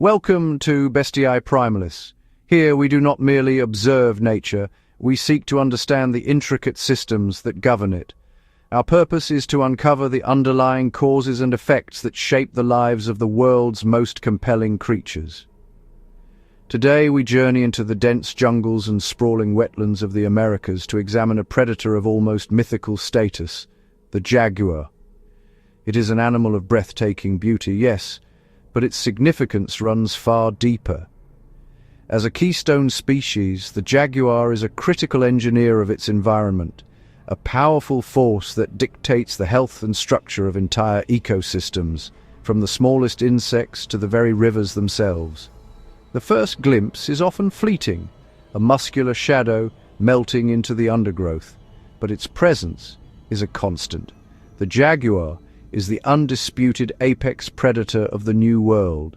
Welcome to Bestiae Primalis. Here we do not merely observe nature, we seek to understand the intricate systems that govern it. Our purpose is to uncover the underlying causes and effects that shape the lives of the world's most compelling creatures. Today we journey into the dense jungles and sprawling wetlands of the Americas to examine a predator of almost mythical status, the jaguar. It is an animal of breathtaking beauty, yes, but its significance runs far deeper. As a keystone species, the jaguar is a critical engineer of its environment, a powerful force that dictates the health and structure of entire ecosystems, from the smallest insects to the very rivers themselves. The first glimpse is often fleeting, a muscular shadow melting into the undergrowth, but its presence is a constant. The jaguar is the undisputed apex predator of the New World,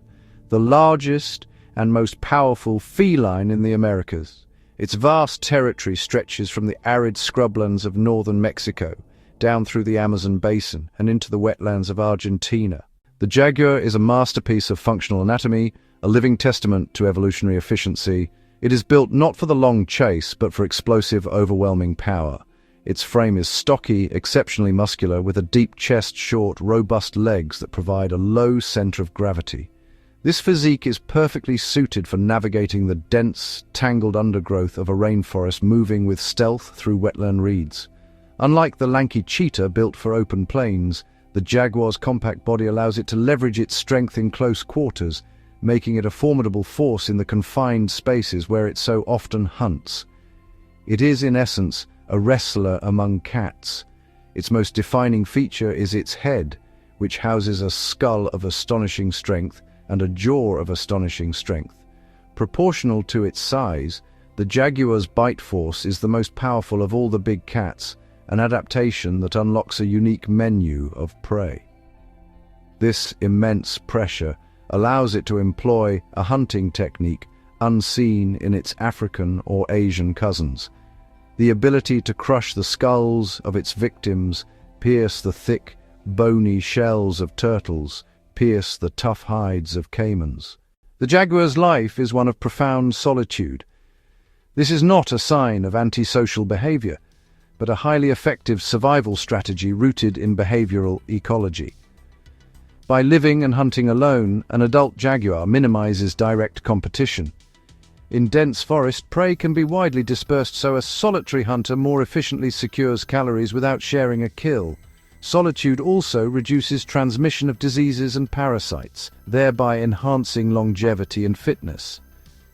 the largest and most powerful feline in the Americas. Its vast territory stretches from the arid scrublands of northern Mexico, down through the Amazon basin and into the wetlands of Argentina. The jaguar is a masterpiece of functional anatomy, a living testament to evolutionary efficiency. It is built not for the long chase, but for explosive, overwhelming power. Its frame is stocky, exceptionally muscular, with a deep chest, short, robust legs that provide a low center of gravity. This physique is perfectly suited for navigating the dense, tangled undergrowth of a rainforest, moving with stealth through wetland reeds. Unlike the lanky cheetah built for open plains, the jaguar's compact body allows it to leverage its strength in close quarters, making it a formidable force in the confined spaces where it so often hunts. It is, in essence, a wrestler among cats. Its most defining feature is its head, which houses a skull of astonishing strength and a jaw of astonishing strength. Proportional to its size, the jaguar's bite force is the most powerful of all the big cats, an adaptation that unlocks a unique menu of prey. This immense pressure allows it to employ a hunting technique unseen in its African or Asian cousins. The ability to crush the skulls of its victims, pierce the thick, bony shells of turtles, pierce the tough hides of caimans. The jaguar's life is one of profound solitude. This is not a sign of antisocial behavior, but a highly effective survival strategy rooted in behavioral ecology. By living and hunting alone, an adult jaguar minimizes direct competition. In dense forest, prey can be widely dispersed, so a solitary hunter more efficiently secures calories without sharing a kill. Solitude also reduces transmission of diseases and parasites, thereby enhancing longevity and fitness.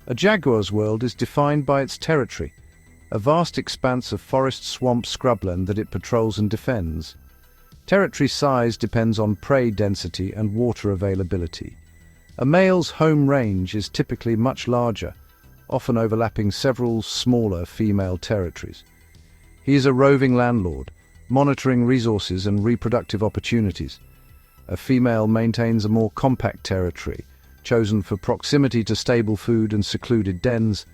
A jaguar's world is defined by its territory, a vast expanse of forest, swamp, scrubland that it patrols and defends. Territory size depends on prey density and water availability. A male's home range is typically much larger, often overlapping several smaller female territories. He is a roving landlord, monitoring resources and reproductive opportunities. A female maintains a more compact territory, chosen for proximity to stable food and secluded dens,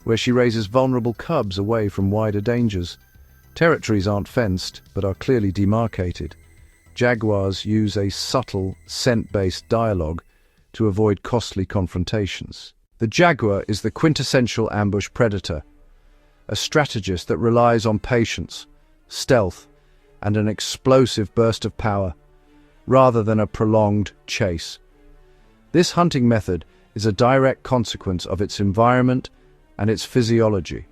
where she raises vulnerable cubs away from wider dangers. Territories aren't fenced, but are clearly demarcated. Jaguars use a subtle, scent-based dialogue to avoid costly confrontations. The jaguar is the quintessential ambush predator, a strategist that relies on patience, stealth, and an explosive burst of power, rather than a prolonged chase. This hunting method is a direct consequence of its environment and its physiology.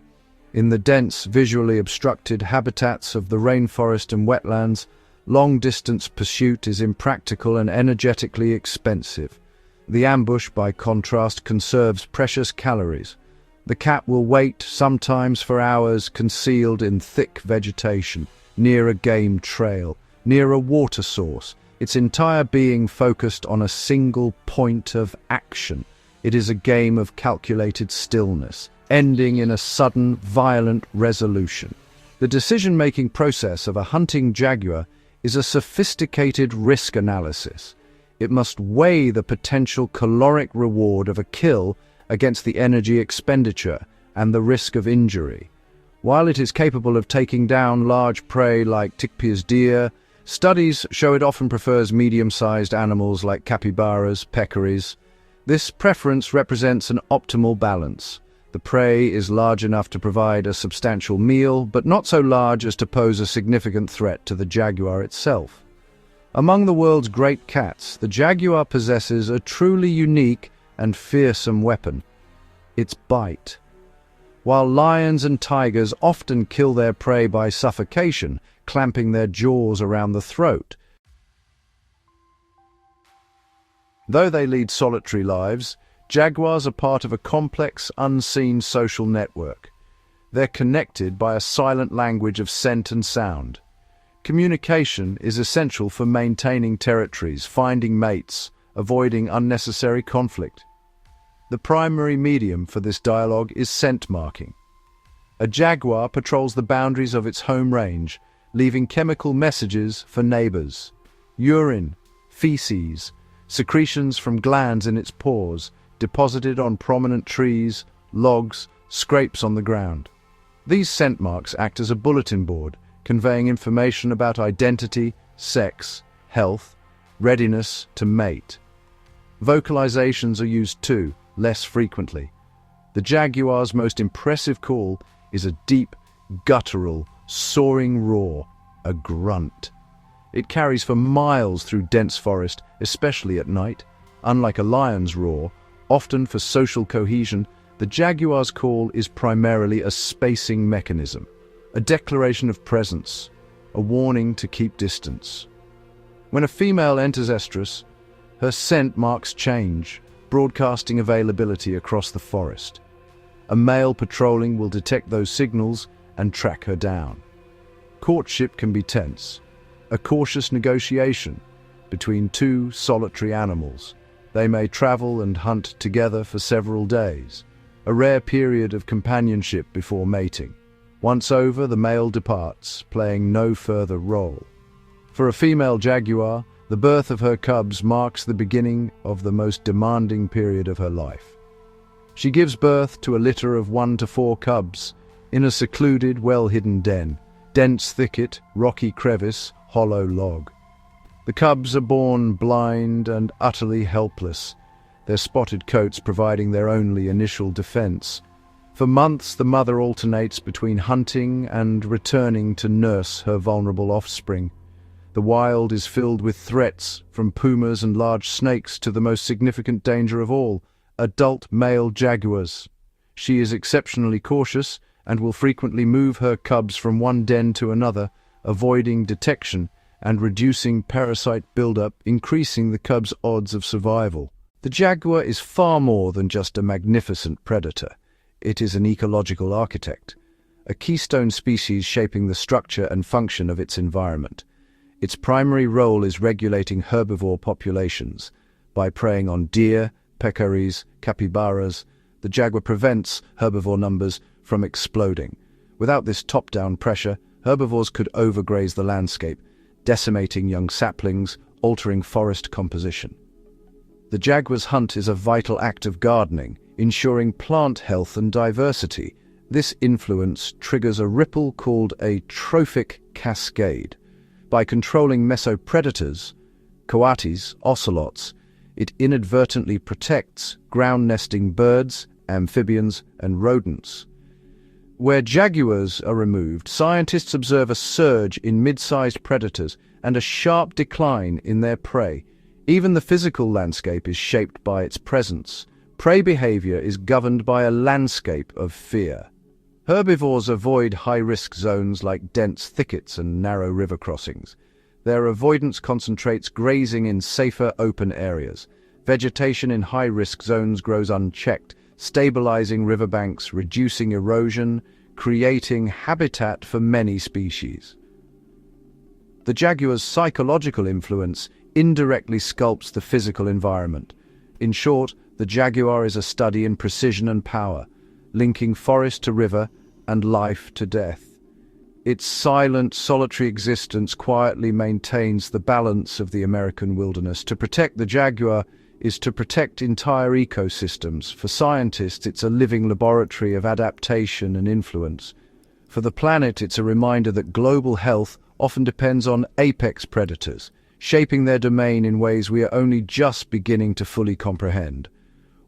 In the dense, visually obstructed habitats of the rainforest and wetlands, long-distance pursuit is impractical and energetically expensive. The ambush, by contrast, conserves precious calories. The cat will wait, sometimes for hours, concealed in thick vegetation, near a game trail, near a water source, its entire being focused on a single point of action. It is a game of calculated stillness, ending in a sudden, violent resolution. The decision-making process of a hunting jaguar is a sophisticated risk analysis. It must weigh the potential caloric reward of a kill against the energy expenditure and the risk of injury. While it is capable of taking down large prey like Tikpi's deer, studies show it often prefers medium-sized animals like capybaras, peccaries. This preference represents an optimal balance. The prey is large enough to provide a substantial meal, but not so large as to pose a significant threat to the jaguar itself. Among the world's great cats, the jaguar possesses a truly unique and fearsome weapon: its bite. While lions and tigers often kill their prey by suffocation, clamping their jaws around the throat, though they lead solitary lives, jaguars are part of a complex, unseen social network. They're connected by a silent language of scent and sound. Communication is essential for maintaining territories, finding mates, avoiding unnecessary conflict. The primary medium for this dialogue is scent marking. A jaguar patrols the boundaries of its home range, leaving chemical messages for neighbors. Urine, feces, secretions from glands in its paws, deposited on prominent trees, logs, scrapes on the ground. These scent marks act as a bulletin board, conveying information about identity, sex, health, readiness to mate. Vocalizations are used too, less frequently. The jaguar's most impressive call is a deep, guttural, soaring roar, a grunt. It carries for miles through dense forest, especially at night. Unlike a lion's roar, often for social cohesion, the jaguar's call is primarily a spacing mechanism, a declaration of presence, a warning to keep distance. When a female enters estrus, her scent marks change, broadcasting availability across the forest. A male patrolling will detect those signals and track her down. Courtship can be tense, a cautious negotiation between two solitary animals. They may travel and hunt together for several days, a rare period of companionship before mating. Once over, the male departs, playing no further role. For a female jaguar, the birth of her cubs marks the beginning of the most demanding period of her life. She gives birth to a litter of 1 to 4 cubs in a secluded, well-hidden den, dense thicket, rocky crevice, hollow log. The cubs are born blind and utterly helpless, their spotted coats providing their only initial defense. For months, the mother alternates between hunting and returning to nurse her vulnerable offspring. The wild is filled with threats, from pumas and large snakes to the most significant danger of all, adult male jaguars. She is exceptionally cautious and will frequently move her cubs from one den to another, avoiding detection and reducing parasite buildup, increasing the cub's odds of survival. The jaguar is far more than just a magnificent predator. It is an ecological architect, a keystone species shaping the structure and function of its environment. Its primary role is regulating herbivore populations. By preying on deer, peccaries, capybaras, the jaguar prevents herbivore numbers from exploding. Without this top-down pressure, herbivores could overgraze the landscape, decimating young saplings, altering forest composition. The jaguar's hunt is a vital act of gardening, ensuring plant health and diversity. This influence triggers a ripple called a trophic cascade. By controlling mesopredators, coatis, ocelots, it inadvertently protects ground-nesting birds, amphibians, and rodents. Where jaguars are removed, scientists observe a surge in mid-sized predators and a sharp decline in their prey. Even the physical landscape is shaped by its presence. Prey behavior is governed by a landscape of fear. Herbivores avoid high-risk zones like dense thickets and narrow river crossings. Their avoidance concentrates grazing in safer, open areas. Vegetation in high-risk zones grows unchecked, stabilizing riverbanks, reducing erosion, creating habitat for many species. The jaguar's psychological influence indirectly sculpts the physical environment. In short, the jaguar is a study in precision and power, linking forest to river and life to death. Its silent, solitary existence quietly maintains the balance of the American wilderness. To protect the jaguar is to protect entire ecosystems. For scientists, it's a living laboratory of adaptation and influence. For the planet, it's a reminder that global health often depends on apex predators, shaping their domain in ways we are only just beginning to fully comprehend.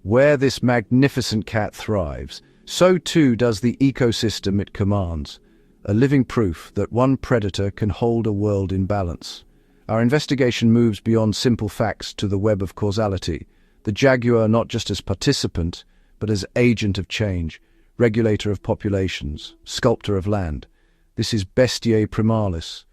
Where this magnificent cat thrives, so too does the ecosystem it commands, a living proof that one predator can hold a world in balance. Our investigation moves beyond simple facts to the web of causality, the jaguar not just as participant, but as agent of change, regulator of populations, sculptor of land. This is Bestiae Primalis,